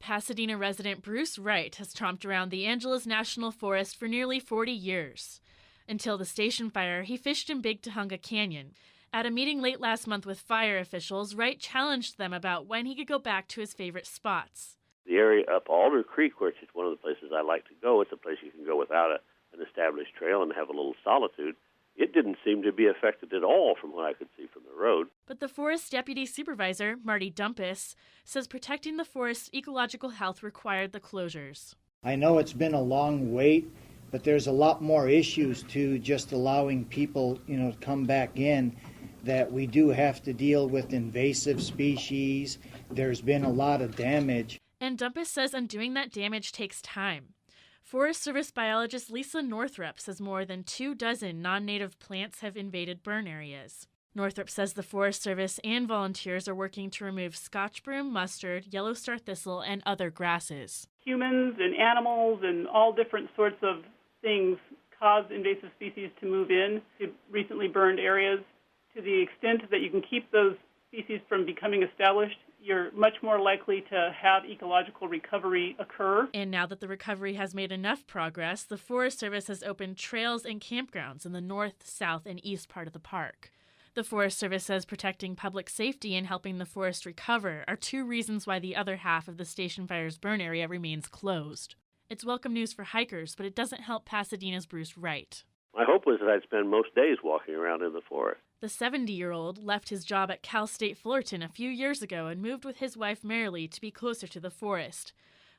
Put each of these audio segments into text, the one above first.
Pasadena resident Bruce Wright has tromped around the Angeles National Forest for nearly 40 years. Until the station fire, he fished in Big Tujunga Canyon. At a meeting late last month with fire officials, Wright challenged them about when he could go back to his favorite spots. The area up Alder Creek, which is one of the places I like to go, it's a place you can go without an established trail and have a little solitude. It didn't seem to be affected at all from what I could see from the road. But the forest deputy supervisor, Marty Dumpus, says protecting the forest's ecological health required the closures. I know it's been a long wait, but there's a lot more issues to just allowing people, to come back in, that we do have to deal with invasive species. There's been a lot of damage. And Dumpus says undoing that damage takes time. Forest Service biologist Lisa Northrup says more than 24 non-native plants have invaded burn areas. Northrup says the Forest Service and volunteers are working to remove scotch broom, mustard, yellow star thistle, and other grasses. Humans and animals and all different sorts of things cause invasive species to move in to recently burned areas. To the extent that you can keep those species from becoming established, you're much more likely to have ecological recovery occur. And now that the recovery has made enough progress, the Forest Service has opened trails and campgrounds in the north, south, and east part of the park. The Forest Service says protecting public safety and helping the forest recover are two reasons why the other half of the station fire's burn area remains closed. It's welcome news for hikers, but it doesn't help Pasadena's Bruce Wright. My hope was that I'd spend most days walking around in the forest. The 70-year-old left his job at Cal State Fullerton a few years ago and moved with his wife Marilee to be closer to the forest.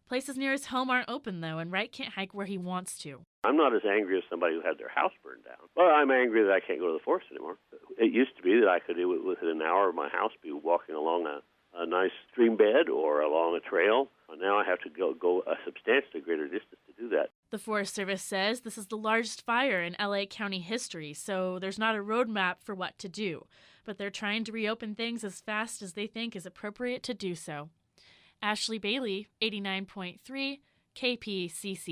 Places near his home aren't open, though, and Wright can't hike where he wants to. I'm not as angry as somebody who had their house burned down. Well, I'm angry that I can't go to the forest anymore. It used to be that I could, within an hour of my house, be walking along a nice stream bed or along a trail. Now I have to go a substantially greater distance to do that. The Forest Service says this is the largest fire in LA County history, so there's not a roadmap for what to do. But they're trying to reopen things as fast as they think is appropriate to do so. Ashley Bailey, 89.3 KPCC.